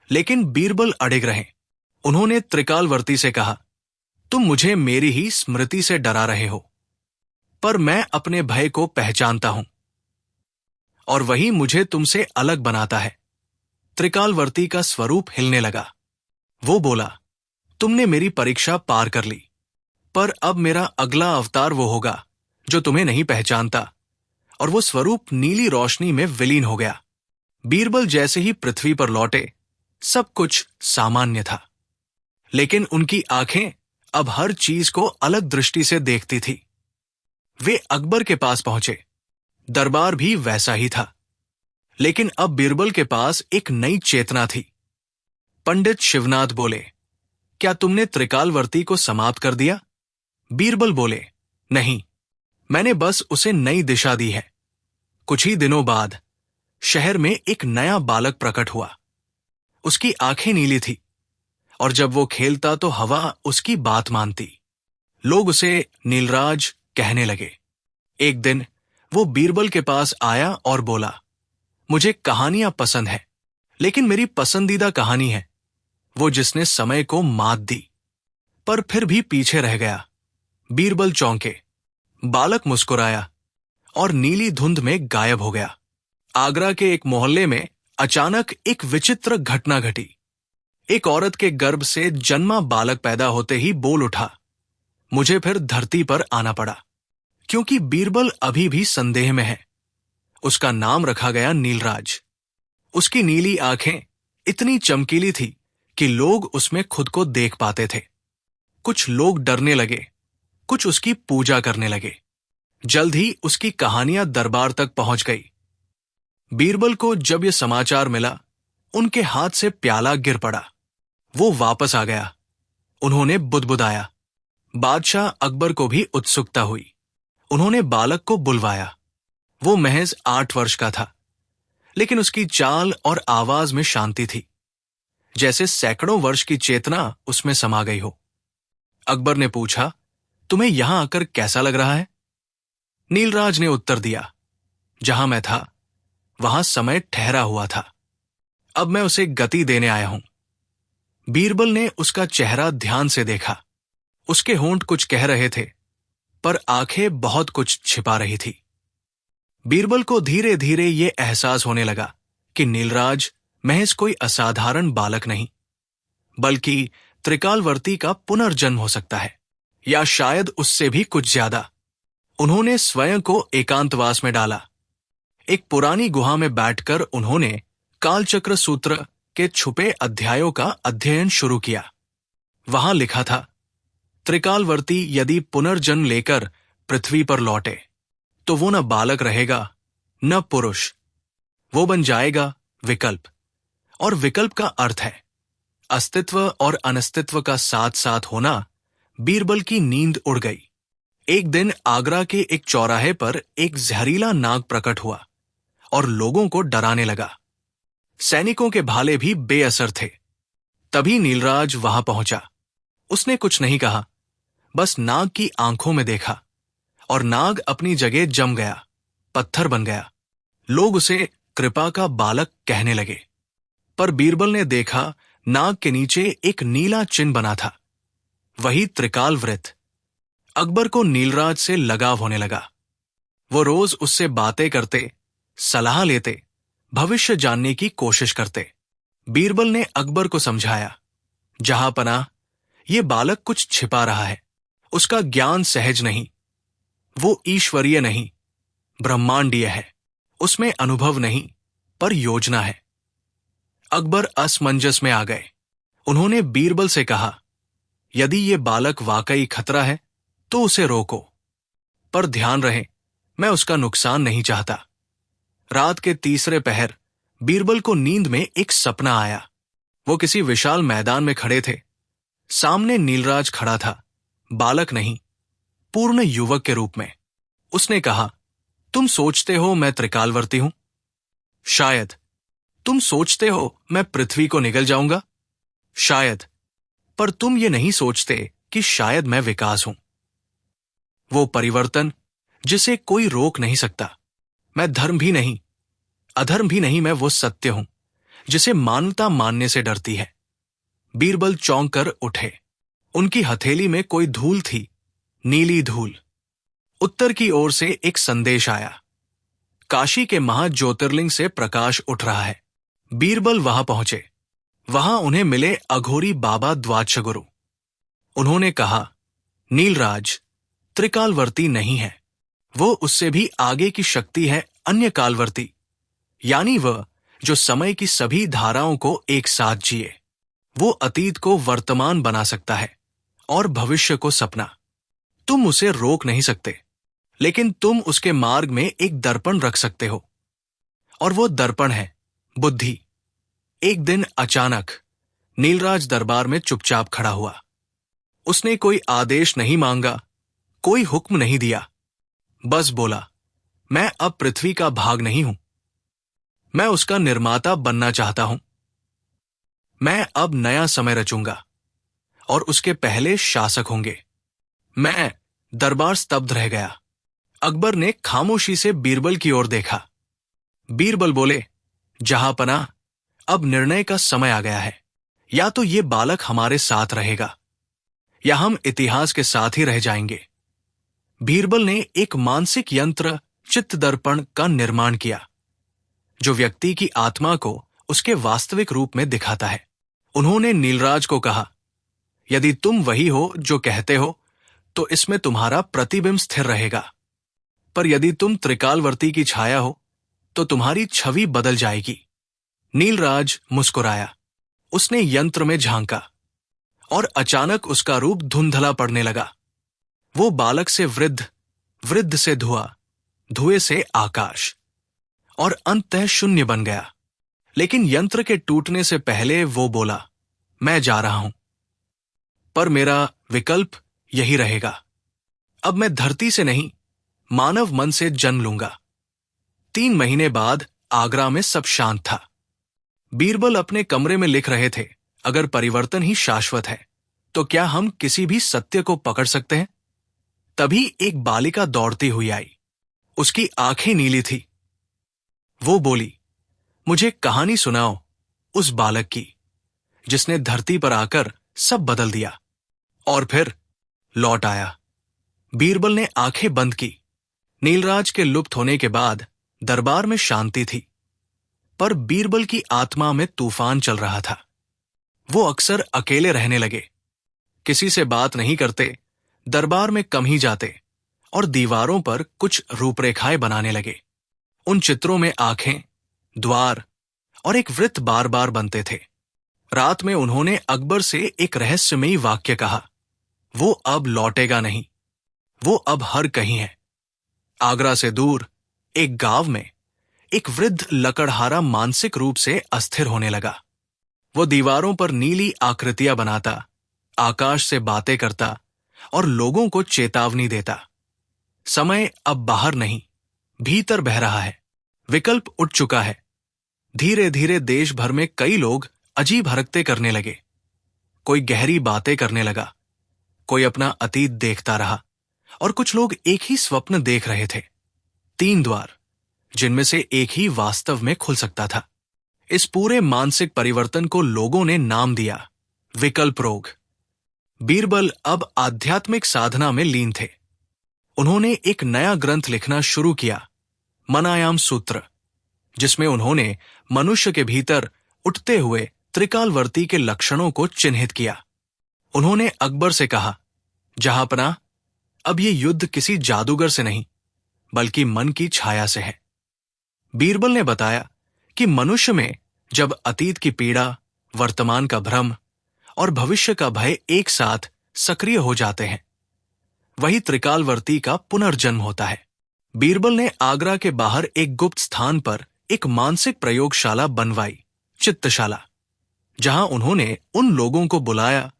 लेकिन बीरबल अड़िग रहे। उन्होंने त्रिकालवर्ती से कहा, तुम मुझे मेरी ही स्मृति से डरा रहे हो, पर मैं अपने भय को पहचानता हूं और वही मुझे तुमसे अलग बनाता है। त्रिकालवर्ती का स्वरूप हिलने लगा। वो बोला, तुमने मेरी परीक्षा पार कर ली, पर अब मेरा अगला अवतार वो होगा जो तुम्हें नहीं पहचानता। और वो स्वरूप नीली रोशनी में विलीन हो गया। बीरबल जैसे ही पृथ्वी पर लौटे, सब कुछ सामान्य था, लेकिन उनकी आंखें अब हर चीज को अलग दृष्टि से देखती थी। वे अकबर के पास पहुंचे। दरबार भी वैसा ही था, लेकिन अब बीरबल के पास एक नई चेतना थी। पंडित शिवनाथ बोले, क्या तुमने त्रिकालवर्ती को समाप्त कर दिया? बीरबल बोले, नहीं, मैंने बस उसे नई दिशा दी है। कुछ ही दिनों बाद शहर में एक नया बालक प्रकट हुआ। उसकी आंखें नीली थी और जब वो खेलता तो हवा उसकी बात मानती। लोग उसे नीलराज कहने लगे। एक दिन वो बीरबल के पास आया और बोला, मुझे कहानियां पसंद है, लेकिन मेरी पसंदीदा कहानी है वो जिसने समय को मात दी, पर फिर भी पीछे रह गया। बीरबल चौंके। बालक मुस्कुराया और नीली धुंध में गायब हो गया। आगरा के एक मोहल्ले में अचानक एक विचित्र घटना घटी। एक औरत के गर्भ से जन्मा बालक पैदा होते ही बोल उठा, मुझे फिर धरती पर आना पड़ा, क्योंकि बीरबल अभी भी संदेह में है। उसका नाम रखा गया नीलराज। उसकी नीली आंखें इतनी चमकीली थी कि लोग उसमें खुद को देख पाते थे। कुछ लोग डरने लगे, कुछ उसकी पूजा करने लगे। जल्द ही उसकी कहानियां दरबार तक पहुंच गई। बीरबल को जब यह समाचार मिला, उनके हाथ से प्याला गिर पड़ा। वो वापस आ गया। उन्होंने बुदबुदाया। बादशाह अकबर को भी उत्सुकता हुई। उन्होंने बालक को बुलवाया। वो महज 8 वर्ष का था, लेकिन उसकी चाल और आवाज में शांति थी, जैसे सैकड़ों वर्ष की चेतना उसमें समा गई हो। अकबर ने पूछा, तुम्हें यहां आकर कैसा लग रहा है? नीलराज ने उत्तर दिया, जहां मैं था वहां समय ठहरा हुआ था, अब मैं उसे गति देने आया हूं। बीरबल ने उसका चेहरा ध्यान से देखा। उसके होंठ कुछ कह रहे थे, पर आंखें बहुत कुछ छिपा रही थी। बीरबल को धीरे धीरे ये एहसास होने लगा कि नीलराज महज कोई असाधारण बालक नहीं, बल्कि त्रिकालवर्ती का पुनर्जन्म हो सकता है, या शायद उससे भी कुछ ज्यादा। उन्होंने स्वयं को एकांतवास में डाला। एक पुरानी गुहा में बैठकर उन्होंने कालचक्र सूत्र के छुपे अध्यायों का अध्ययन शुरू किया। वहां लिखा था, त्रिकालवर्ती यदि पुनर्जन्म लेकर पृथ्वी पर लौटे तो वो न बालक रहेगा न पुरुष, वो बन जाएगा विकल्प। और विकल्प का अर्थ है अस्तित्व और अनस्तित्व का साथ साथ होना। बीरबल की नींद उड़ गई। एक दिन आगरा के एक चौराहे पर एक जहरीला नाग प्रकट हुआ और लोगों को डराने लगा। सैनिकों के भाले भी बेअसर थे। तभी नीलराज वहां पहुंचा। उसने कुछ नहीं कहा, बस नाग की आंखों में देखा, और नाग अपनी जगह जम गया, पत्थर बन गया। लोग उसे कृपा का बालक कहने लगे, पर बीरबल ने देखा नाग के नीचे एक नीला चिन्ह बना था, वही त्रिकाल वृत्त। अकबर को नीलराज से लगाव होने लगा। वो रोज उससे बातें करते, सलाह लेते, भविष्य जानने की कोशिश करते। बीरबल ने अकबर को समझाया, जहांपनाह, ये बालक कुछ छिपा रहा है। उसका ज्ञान सहज नहीं, वो ईश्वरीय नहीं, ब्रह्मांडीय है। उसमें अनुभव नहीं, पर योजना है। अकबर असमंजस में आ गए। उन्होंने बीरबल से कहा, यदि ये बालक वाकई खतरा है तो उसे रोको, पर ध्यान रहे मैं उसका नुकसान नहीं चाहता। रात के तीसरे पहर बीरबल को नींद में एक सपना आया। वो किसी विशाल मैदान में खड़े थे। सामने नीलराज खड़ा था, बालक नहीं, पूर्ण युवक के रूप में। उसने कहा, तुम सोचते हो मैं त्रिकालवर्ती हूं? शायद। तुम सोचते हो मैं पृथ्वी को निगल जाऊंगा? शायद। पर तुम ये नहीं सोचते कि शायद मैं विकास हूं, वो परिवर्तन जिसे कोई रोक नहीं सकता। मैं धर्म भी नहीं, अधर्म भी नहीं, मैं वो सत्य हूं जिसे मानवता मानने से डरती है। बीरबल चौंक कर उठे। उनकी हथेली में कोई धूल थी, नीली धूल। उत्तर की ओर से एक संदेश आया, काशी के महाज्योतिर्लिंग से प्रकाश उठ रहा है। बीरबल वहां पहुंचे। वहां उन्हें मिले अघोरी बाबा द्वादशगुरु। उन्होंने कहा, नीलराज त्रिकालवर्ती नहीं है, वो उससे भी आगे की शक्ति है, अन्य कालवर्ती, यानी वह जो समय की सभी धाराओं को एक साथ जिए। वो अतीत को वर्तमान बना सकता है और भविष्य को सपना। तुम उसे रोक नहीं सकते, लेकिन तुम उसके मार्ग में एक दर्पण रख सकते हो, और वो दर्पण है बुद्धि। एक दिन अचानक नीलराज दरबार में चुपचाप खड़ा हुआ। उसने कोई आदेश नहीं मांगा, कोई हुक्म नहीं दिया, बस बोला, मैं अब पृथ्वी का भाग नहीं हूं, मैं उसका निर्माता बनना चाहता हूं। मैं अब नया समय रचूंगा और उसके पहले शासक होंगे। मैं दरबार स्तब्ध रह गया। अकबर ने खामोशी से बीरबल की ओर देखा। बीरबल बोले, जहांपनाह, अब निर्णय का समय आ गया है। या तो ये बालक हमारे साथ रहेगा या हम इतिहास के साथ ही रह जाएंगे। बीरबल ने एक मानसिक यंत्र चित्त दर्पण का निर्माण किया, जो व्यक्ति की आत्मा को उसके वास्तविक रूप में दिखाता है। उन्होंने नीलराज को कहा, यदि तुम वही हो जो कहते हो तो इसमें तुम्हारा प्रतिबिंब स्थिर रहेगा, पर यदि तुम त्रिकालवर्ती की छाया हो तो तुम्हारी छवि बदल जाएगी। नीलराज मुस्कुराया। उसने यंत्र में झांका और अचानक उसका रूप धुंधला पड़ने लगा। वो बालक से वृद्ध, वृद्ध से धुआं, धुएं से आकाश, और अंततः शून्य बन गया। लेकिन यंत्र के टूटने से पहले वो बोला, मैं जा रहा हूं, पर मेरा विकल्प यही रहेगा। अब मैं धरती से नहीं, मानव मन से जन्म लूंगा। 3 महीने बाद आगरा में सब शांत था। बीरबल अपने कमरे में लिख रहे थे, अगर परिवर्तन ही शाश्वत है तो क्या हम किसी भी सत्य को पकड़ सकते हैं? तभी एक बालिका दौड़ती हुई आई। उसकी आंखें नीली थी। वो बोली, मुझे कहानी सुनाओ उस बालक की जिसने धरती पर आकर सब बदल दिया और फिर लौट आया। बीरबल ने आंखें बंद की। नीलराज के लुप्त होने के बाद दरबार में शांति थी, पर बीरबल की आत्मा में तूफान चल रहा था। वो अक्सर अकेले रहने लगे, किसी से बात नहीं करते, दरबार में कम ही जाते और दीवारों पर कुछ रूपरेखाएं बनाने लगे। उन चित्रों में आंखें, द्वार और एक वृत्त बार बार बनते थे। रात में उन्होंने अकबर से एक रहस्यमयी वाक्य कहा, वो अब लौटेगा नहीं, वो अब हर कहीं है। आगरा से दूर एक गांव में एक वृद्ध लकड़हारा मानसिक रूप से अस्थिर होने लगा। वो दीवारों पर नीली आकृतियां बनाता, आकाश से बातें करता और लोगों को चेतावनी देता। समय अब बाहर नहीं, भीतर बह रहा है। विकल्प उठ चुका है। धीरे धीरे देश भर में कई लोग अजीब हरकतें करने लगे। कोई गहरी बातें करने लगा, कोई अपना अतीत देखता रहा और कुछ लोग एक ही स्वप्न देख रहे थे। 3 द्वार, जिनमें से एक ही वास्तव में खुल सकता था। इस पूरे मानसिक परिवर्तन को लोगों ने नाम दिया विकल्प रोग। बीरबल अब आध्यात्मिक साधना में लीन थे। उन्होंने एक नया ग्रंथ लिखना शुरू किया, मनायाम सूत्र, जिसमें उन्होंने मनुष्य के भीतर उठते हुए त्रिकालवर्ती के लक्षणों को चिन्हित किया। उन्होंने अकबर से कहा, जहांपनाह, अब ये युद्ध किसी जादूगर से नहीं बल्कि मन की छाया से है। बीरबल ने बताया कि मनुष्य में जब अतीत की पीड़ा, वर्तमान का भ्रम और भविष्य का भय एक साथ सक्रिय हो जाते हैं। वही त्रिकालवर्ती का पुनर्जन्म होता है। बीरबल ने आगरा के बाहर एक गुप्त स्थान पर एक मानसिक प्रयोगशाला बनवाई, चित्तशाला, जहां उन्होंने उन लोगों को बुलाया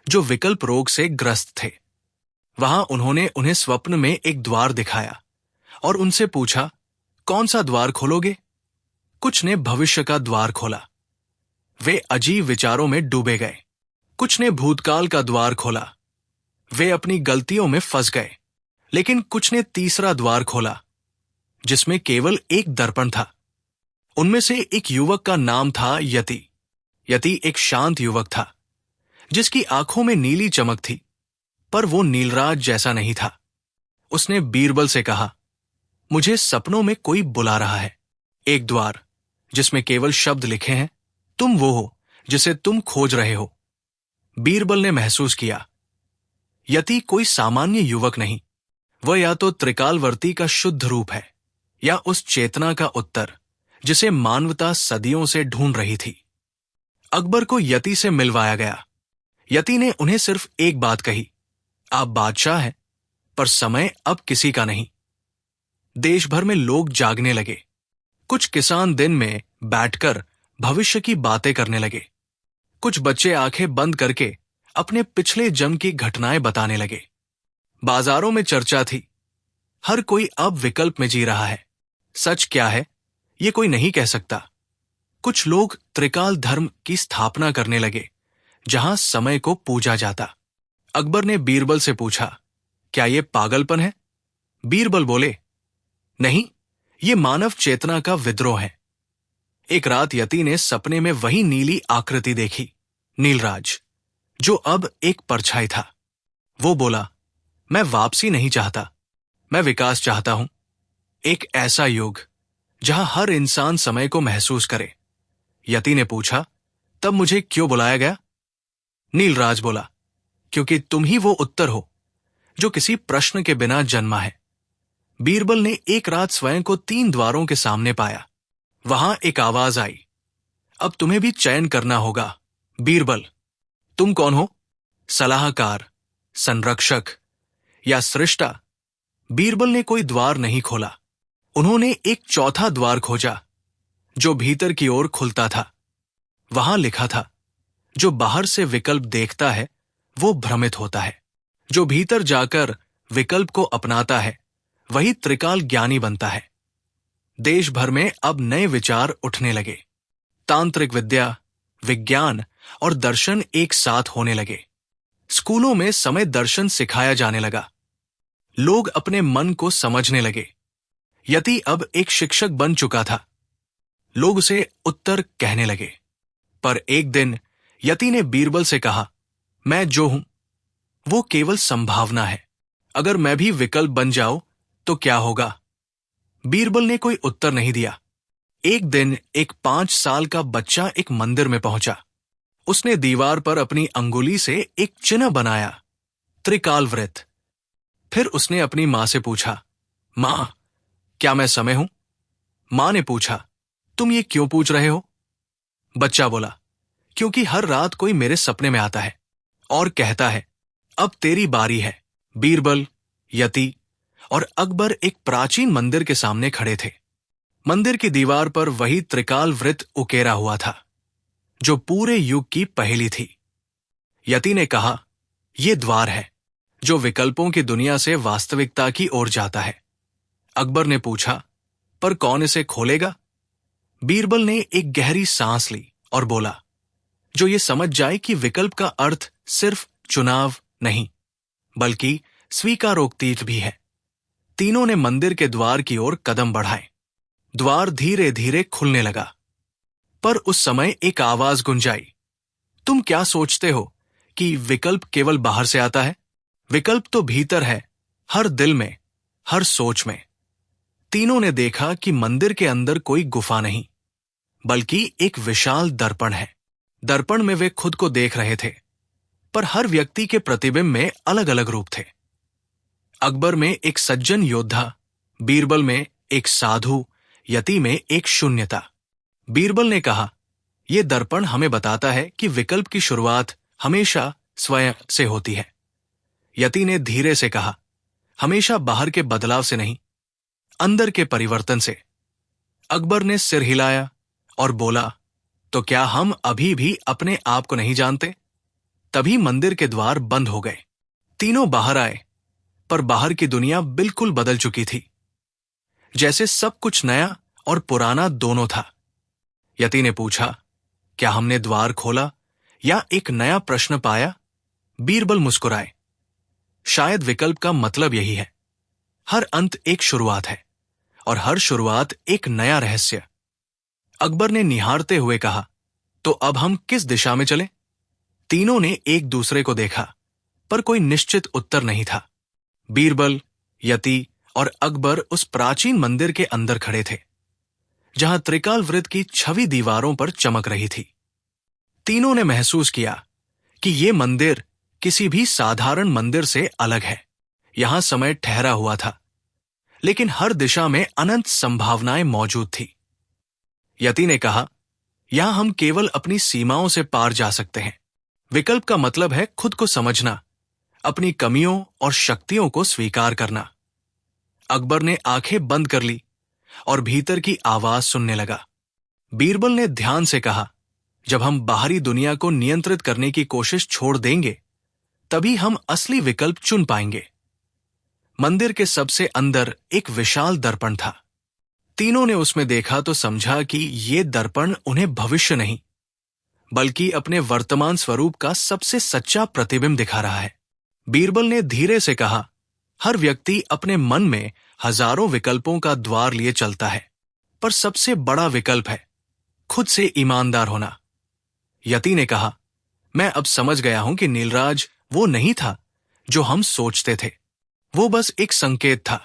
जो विकल्प रोग से ग्रस्त थे। वहां उन्होंने उन्हें स्वप्न में एक द्वार दिखाया और उनसे पूछा, कौन सा द्वार खोलोगे? कुछ ने भविष्य का द्वार खोला। वे अजीब विचारों में डूबे गए। कुछ ने भूतकाल का द्वार खोला। वे अपनी गलतियों में फंस गए। लेकिन कुछ ने तीसरा द्वार खोला, जिसमें केवल एक दर्पण था। उनमें से एक युवक का नाम था यति। यति एक शांत युवक था, जिसकी आंखों में नीली चमक थी, पर वो नीलराज जैसा नहीं था। उसने बीरबल से कहा, मुझे सपनों में कोई बुला रहा है। एक द्वार जिसमें केवल शब्द लिखे हैं, तुम वो हो जिसे तुम खोज रहे हो। बीरबल ने महसूस किया, यति कोई सामान्य युवक नहीं। वह या तो त्रिकालवर्ती का शुद्ध रूप है, या उस चेतना का उत्तर जिसे मानवता सदियों से ढूंढ रही थी। अकबर को यति से मिलवाया गया। यति ने उन्हें सिर्फ एक बात कही, आप बादशाह हैं, पर समय अब किसी का नहीं। देश भर में लोग जागने लगे। कुछ किसान दिन में बैठकर भविष्य की बातें करने लगे। कुछ बच्चे आंखें बंद करके अपने पिछले जन्म की घटनाएं बताने लगे। बाजारों में चर्चा थी, हर कोई अब विकल्प में जी रहा है। सच क्या है, ये कोई नहीं कह सकता। कुछ लोग त्रिकाल धर्म की स्थापना करने लगे, जहां समय को पूजा जाता। अकबर ने बीरबल से पूछा, क्या ये पागलपन है? बीरबल बोले, नहीं, ये मानव चेतना का विद्रोह है। एक रात यति ने सपने में वही नीली आकृति देखी, नीलराज, जो अब एक परछाई था। वो बोला, मैं वापसी नहीं चाहता, मैं विकास चाहता हूं। एक ऐसा युग जहां हर इंसान समय को महसूस करे। यति ने पूछा, तब मुझे क्यों बुलाया गया? नीलराज बोला, क्योंकि तुम ही वो उत्तर हो जो किसी प्रश्न के बिना जन्मा है। बीरबल ने एक रात स्वयं को 3 द्वारों के सामने पाया। वहां एक आवाज आई, अब तुम्हें भी चयन करना होगा। बीरबल, तुम कौन हो? सलाहकार, संरक्षक या सृष्टा? बीरबल ने कोई द्वार नहीं खोला। उन्होंने एक चौथा द्वार खोजा, जो भीतर की ओर खुलता था। वहां लिखा था, जो बाहर से विकल्प देखता है वो भ्रमित होता है, जो भीतर जाकर विकल्प को अपनाता है वही त्रिकाल ज्ञानी बनता है। देश भर में अब नए विचार उठने लगे। तांत्रिक विद्या, विज्ञान और दर्शन एक साथ होने लगे। स्कूलों में समय दर्शन सिखाया जाने लगा। लोग अपने मन को समझने लगे। यति अब एक शिक्षक बन चुका था। लोग उसे उत्तर कहने लगे। पर एक दिन यति ने बीरबल से कहा, मैं जो हूं वो केवल संभावना है। अगर मैं भी विकल्प बन जाऊं तो क्या होगा? बीरबल ने कोई उत्तर नहीं दिया। एक दिन एक 5 साल का बच्चा एक मंदिर में पहुंचा। उसने दीवार पर अपनी अंगुली से एक चिन्ह बनाया, त्रिकाल वृत्त। फिर उसने अपनी मां से पूछा, मां, क्या मैं समय हूं? मां ने पूछा, तुम ये क्यों पूछ रहे हो? बच्चा बोला, क्योंकि हर रात कोई मेरे सपने में आता है और कहता है, अब तेरी बारी है। बीरबल, यति और अकबर एक प्राचीन मंदिर के सामने खड़े थे। मंदिर की दीवार पर वही त्रिकाल वृत्त उकेरा हुआ था, जो पूरे युग की पहेली थी। यति ने कहा, यह द्वार है जो विकल्पों की दुनिया से वास्तविकता की ओर जाता है। अकबर ने पूछा, पर कौन इसे खोलेगा? बीरबल ने एक गहरी सांस ली और बोला, जो ये समझ जाए कि विकल्प का अर्थ सिर्फ चुनाव नहीं, बल्कि स्वीकारोक्ति भी है। तीनों ने मंदिर के द्वार की ओर कदम बढ़ाए। द्वार धीरे धीरे खुलने लगा। पर उस समय एक आवाज गुंजाई, तुम क्या सोचते हो कि विकल्प केवल बाहर से आता है? विकल्प तो भीतर है, हर दिल में, हर सोच में। तीनों ने देखा कि मंदिर के अंदर कोई गुफा नहीं, बल्कि एक विशाल दर्पण है। दर्पण में वे खुद को देख रहे थे, पर हर व्यक्ति के प्रतिबिंब में अलग अलग रूप थे। अकबर में एक सज्जन योद्धा, बीरबल में एक साधु, यति में एक शून्यता। बीरबल ने कहा, यह दर्पण हमें बताता है कि विकल्प की शुरुआत हमेशा स्वयं से होती है। यति ने धीरे से कहा, हमेशा बाहर के बदलाव से नहीं, अंदर के परिवर्तन से। अकबर ने सिर हिलाया और बोला, तो क्या हम अभी भी अपने आप को नहीं जानते? तभी मंदिर के द्वार बंद हो गए। तीनों बाहर आए, पर बाहर की दुनिया बिल्कुल बदल चुकी थी, जैसे सब कुछ नया और पुराना दोनों था। यति ने पूछा, क्या हमने द्वार खोला या एक नया प्रश्न पाया? बीरबल मुस्कुराए। शायद विकल्प का मतलब यही है, हर अंत एक शुरुआत है और हर शुरुआत एक नया रहस्य। अकबर ने निहारते हुए कहा, तो अब हम किस दिशा में चलें? तीनों ने एक दूसरे को देखा, पर कोई निश्चित उत्तर नहीं था। बीरबल, यति और अकबर उस प्राचीन मंदिर के अंदर खड़े थे, जहां त्रिकाल वृत्त की छवि दीवारों पर चमक रही थी। तीनों ने महसूस किया कि ये मंदिर किसी भी साधारण मंदिर से अलग है। यहां समय ठहरा हुआ था, लेकिन हर दिशा में अनंत संभावनाएं मौजूद थी। यति ने कहा, यहां हम केवल अपनी सीमाओं से पार जा सकते हैं। विकल्प का मतलब है खुद को समझना, अपनी कमियों और शक्तियों को स्वीकार करना। अकबर ने आंखें बंद कर ली और भीतर की आवाज सुनने लगा। बीरबल ने ध्यान से कहा, जब हम बाहरी दुनिया को नियंत्रित करने की कोशिश छोड़ देंगे, तभी हम असली विकल्प चुन पाएंगे। मंदिर के सबसे अंदर एक विशाल दर्पण था। तीनों ने उसमें देखा तो समझा कि ये दर्पण उन्हें भविष्य नहीं, बल्कि अपने वर्तमान स्वरूप का सबसे सच्चा प्रतिबिंब दिखा रहा है। बीरबल ने धीरे से कहा, हर व्यक्ति अपने मन में हजारों विकल्पों का द्वार लिए चलता है, पर सबसे बड़ा विकल्प है खुद से ईमानदार होना। यति ने कहा, मैं अब समझ गया हूं कि नीलराज वो नहीं था जो हम सोचते थे, वो बस एक संकेत था,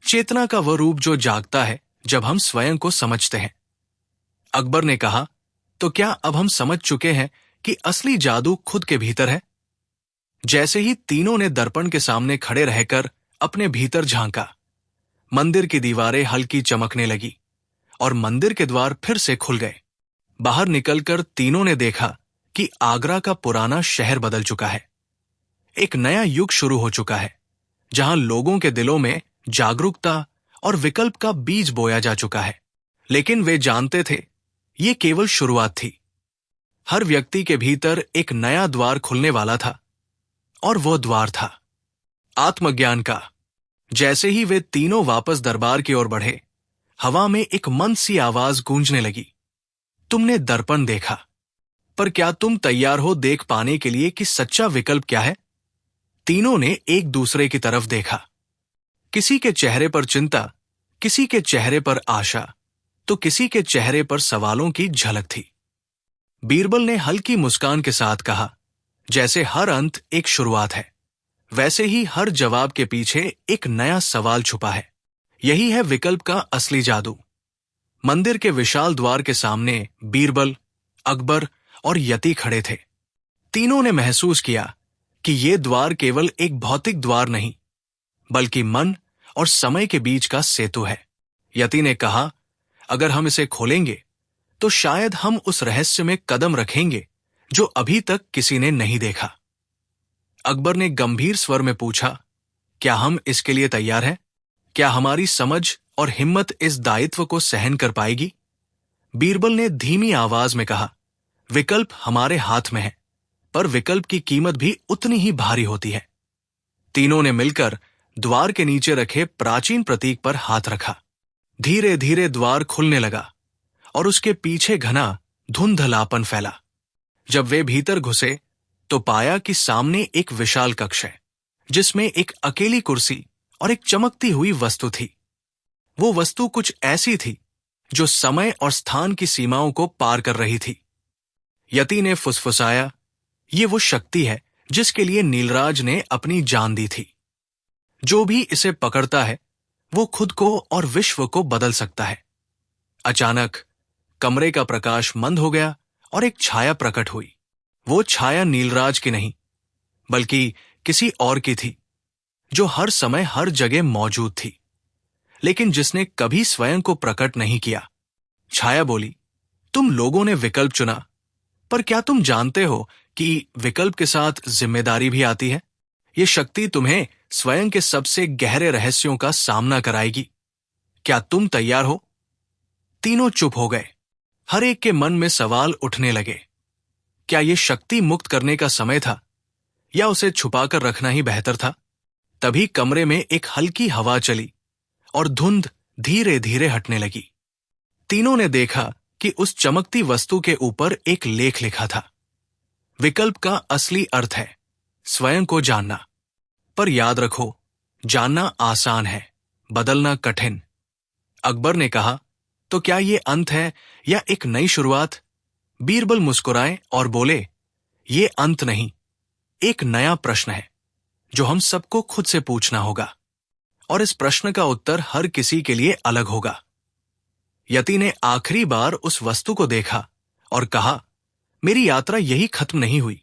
चेतना का वह रूप जो जागता है जब हम स्वयं को समझते हैं। अकबर ने कहा, तो क्या अब हम समझ चुके हैं कि असली जादू खुद के भीतर है? जैसे ही तीनों ने दर्पण के सामने खड़े रहकर अपने भीतर झांका, मंदिर की दीवारें हल्की चमकने लगी और मंदिर के द्वार फिर से खुल गए। बाहर निकलकर तीनों ने देखा कि आगरा का पुराना शहर बदल चुका है। एक नया युग शुरू हो चुका है, जहां लोगों के दिलों में जागरूकता और विकल्प का बीज बोया जा चुका है। लेकिन वे जानते थे, ये केवल शुरुआत थी। हर व्यक्ति के भीतर एक नया द्वार खुलने वाला था, और वो द्वार था आत्मज्ञान का। जैसे ही वे तीनों वापस दरबार की ओर बढ़े, हवा में एक मंद सी आवाज गूंजने लगी, तुमने दर्पण देखा, पर क्या तुम तैयार हो देख पाने के लिए कि सच्चा विकल्प क्या है? तीनों ने एक दूसरे की तरफ देखा। किसी के चेहरे पर चिंता, किसी के चेहरे पर आशा, तो किसी के चेहरे पर सवालों की झलक थी। बीरबल ने हल्की मुस्कान के साथ कहा, जैसे हर अंत एक शुरुआत है, वैसे ही हर जवाब के पीछे एक नया सवाल छुपा है। यही है विकल्प का असली जादू। मंदिर के विशाल द्वार के सामने बीरबल, अकबर और यति खड़े थे। तीनों ने महसूस किया कि ये द्वार केवल एक भौतिक द्वार नहीं, बल्कि मन और समय के बीच का सेतु है। यति ने कहा, अगर हम इसे खोलेंगे तो शायद हम उस रहस्य में कदम रखेंगे जो अभी तक किसी ने नहीं देखा। अकबर ने गंभीर स्वर में पूछा, क्या हम इसके लिए तैयार हैं? क्या हमारी समझ और हिम्मत इस दायित्व को सहन कर पाएगी? बीरबल ने धीमी आवाज में कहा, विकल्प हमारे हाथ में है, पर विकल्प की कीमत भी उतनी ही भारी होती है। तीनों ने मिलकर द्वार के नीचे रखे प्राचीन प्रतीक पर हाथ रखा। धीरे धीरे द्वार खुलने लगा और उसके पीछे घना धुंधलापन फैला। जब वे भीतर घुसे तो पाया कि सामने एक विशाल कक्ष है, जिसमें एक अकेली कुर्सी और एक चमकती हुई वस्तु थी। वो वस्तु कुछ ऐसी थी जो समय और स्थान की सीमाओं को पार कर रही थी। यति ने फुसफुसाया, ये वो शक्ति है जिसके लिए नीलराज ने अपनी जान दी थी। जो भी इसे पकड़ता है, वो खुद को और विश्व को बदल सकता है। अचानक कमरे का प्रकाश मंद हो गया और एक छाया प्रकट हुई। वो छाया नीलराज की नहीं, बल्कि किसी और की थी, जो हर समय हर जगह मौजूद थी, लेकिन जिसने कभी स्वयं को प्रकट नहीं किया। छाया बोली, तुम लोगों ने विकल्प चुना, पर क्या तुम जानते हो कि विकल्प के साथ जिम्मेदारी भी आती है। ये शक्ति तुम्हें स्वयं के सबसे गहरे रहस्यों का सामना कराएगी। क्या तुम तैयार हो? तीनों चुप हो गए। हर एक के मन में सवाल उठने लगे। क्या ये शक्ति मुक्त करने का समय था या उसे छुपाकर रखना ही बेहतर था? तभी कमरे में एक हल्की हवा चली और धुंध धीरे धीरे हटने लगी। तीनों ने देखा कि उस चमकती वस्तु के ऊपर एक लेख लिखा था। विकल्प का असली अर्थ है स्वयं को जानना। पर याद रखो, जानना आसान है, बदलना कठिन। अकबर ने कहा, तो क्या ये अंत है या एक नई शुरुआत? बीरबल मुस्कुराए और बोले, ये अंत नहीं, एक नया प्रश्न है जो हम सबको खुद से पूछना होगा, और इस प्रश्न का उत्तर हर किसी के लिए अलग होगा। यति ने आखिरी बार उस वस्तु को देखा और कहा, मेरी यात्रा यही खत्म नहीं हुई,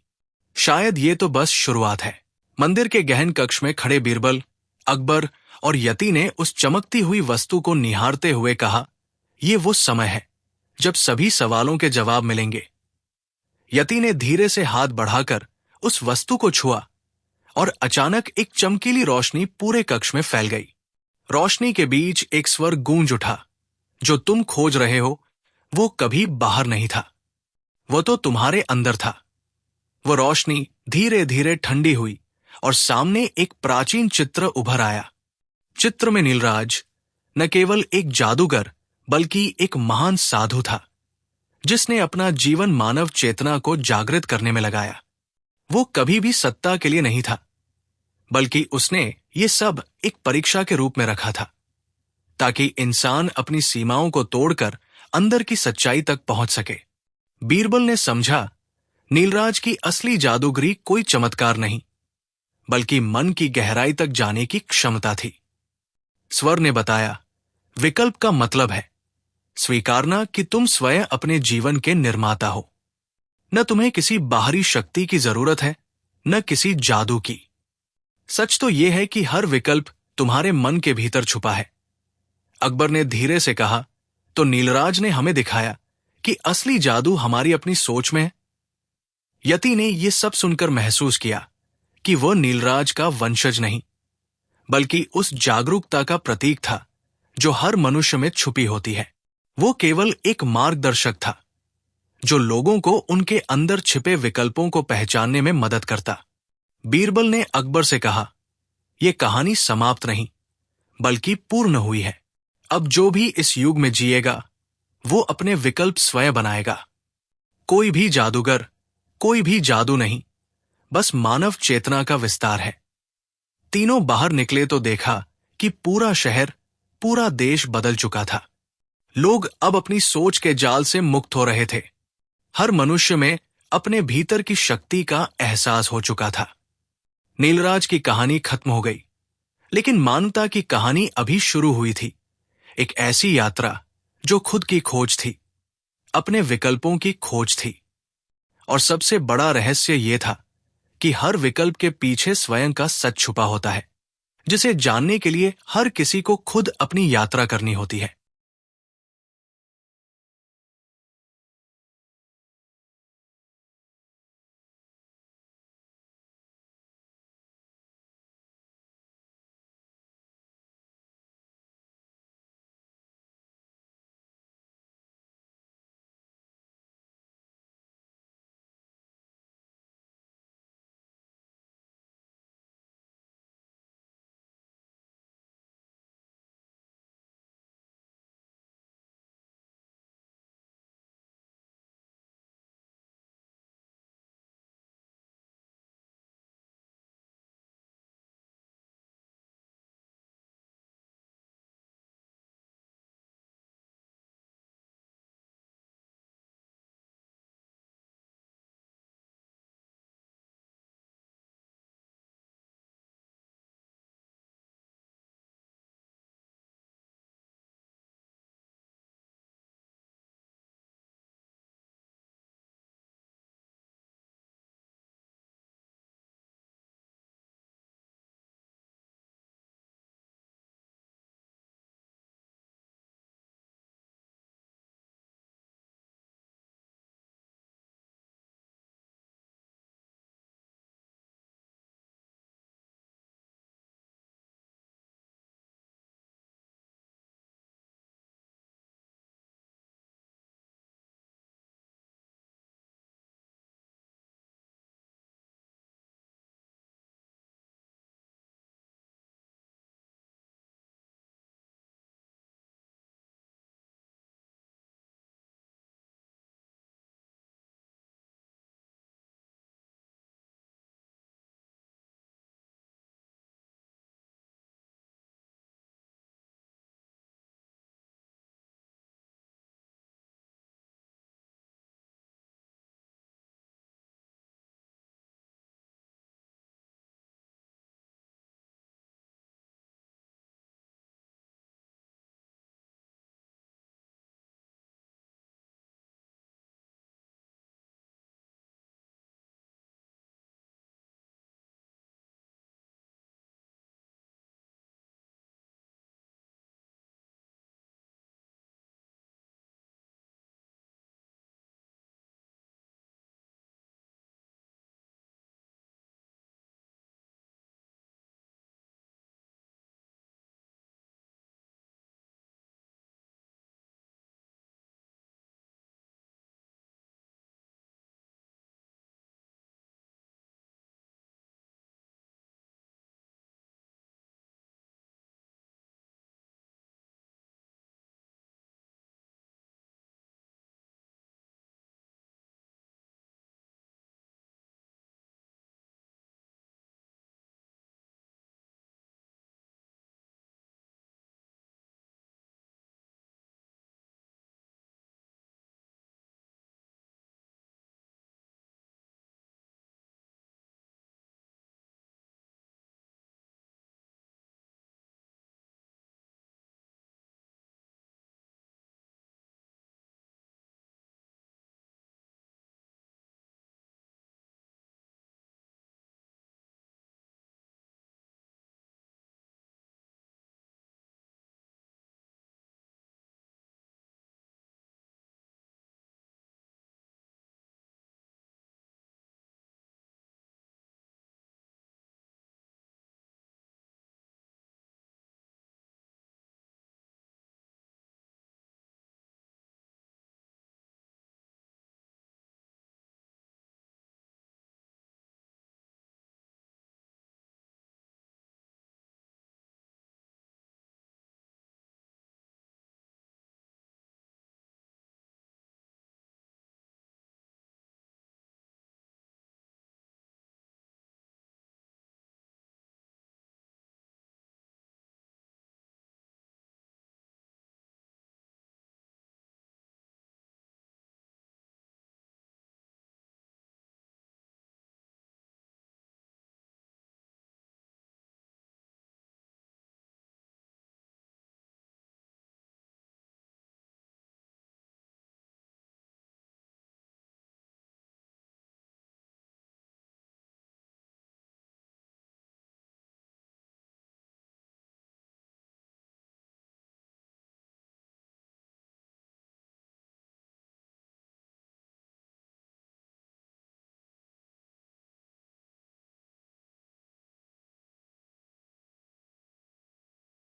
शायद ये तो बस शुरुआत है। मंदिर के गहन कक्ष में खड़े बीरबल, अकबर और यति ने उस चमकती हुई वस्तु को निहारते हुए कहा, ये वो समय है जब सभी सवालों के जवाब मिलेंगे। यति ने धीरे से हाथ बढ़ाकर उस वस्तु को छुआ और अचानक एक चमकीली रोशनी पूरे कक्ष में फैल गई। रोशनी के बीच एक स्वर गूंज उठा, जो तुम खोज रहे हो वो कभी बाहर नहीं था, वो तो तुम्हारे अंदर था। वो रोशनी धीरे धीरे ठंडी हुई और सामने एक प्राचीन चित्र उभर आया। चित्र में नीलराज न केवल एक जादूगर बल्कि एक महान साधु था, जिसने अपना जीवन मानव चेतना को जागृत करने में लगाया। वो कभी भी सत्ता के लिए नहीं था, बल्कि उसने ये सब एक परीक्षा के रूप में रखा था, ताकि इंसान अपनी सीमाओं को तोड़कर अंदर की सच्चाई तक पहुंच सके। बीरबल ने समझा, नीलराज की असली जादूगरी कोई चमत्कार नहीं, बल्कि मन की गहराई तक जाने की क्षमता थी। स्वर ने बताया, विकल्प का मतलब है स्वीकारना कि तुम स्वयं अपने जीवन के निर्माता हो। न तुम्हें किसी बाहरी शक्ति की जरूरत है, न किसी जादू की। सच तो यह है कि हर विकल्प तुम्हारे मन के भीतर छुपा है। अकबर ने धीरे से कहा, तो नीलराज ने हमें दिखाया कि असली जादू हमारी अपनी सोच में है। यति ने यह सब सुनकर महसूस किया कि वह नीलराज का वंशज नहीं, बल्कि उस जागरूकता का प्रतीक था जो हर मनुष्य में छुपी होती है। वो केवल एक मार्गदर्शक था जो लोगों को उनके अंदर छिपे विकल्पों को पहचानने में मदद करता। बीरबल ने अकबर से कहा, यह कहानी समाप्त नहीं, बल्कि पूर्ण हुई है। अब जो भी इस युग में जिएगा वो अपने विकल्प स्वयं बनाएगा। कोई भी जादूगर, कोई भी जादू नहीं, बस मानव चेतना का विस्तार है। तीनों बाहर निकले तो देखा कि पूरा शहर, पूरा देश बदल चुका था। लोग अब अपनी सोच के जाल से मुक्त हो रहे थे। हर मनुष्य में अपने भीतर की शक्ति का एहसास हो चुका था। नीलराज की कहानी खत्म हो गई, लेकिन मानवता की कहानी अभी शुरू हुई थी। एक ऐसी यात्रा जो खुद की खोज थी, अपने विकल्पों की खोज थी। और सबसे बड़ा रहस्य यह था कि हर विकल्प के पीछे स्वयं का सच छुपा होता है, जिसे जानने के लिए हर किसी को खुद अपनी यात्रा करनी होती है।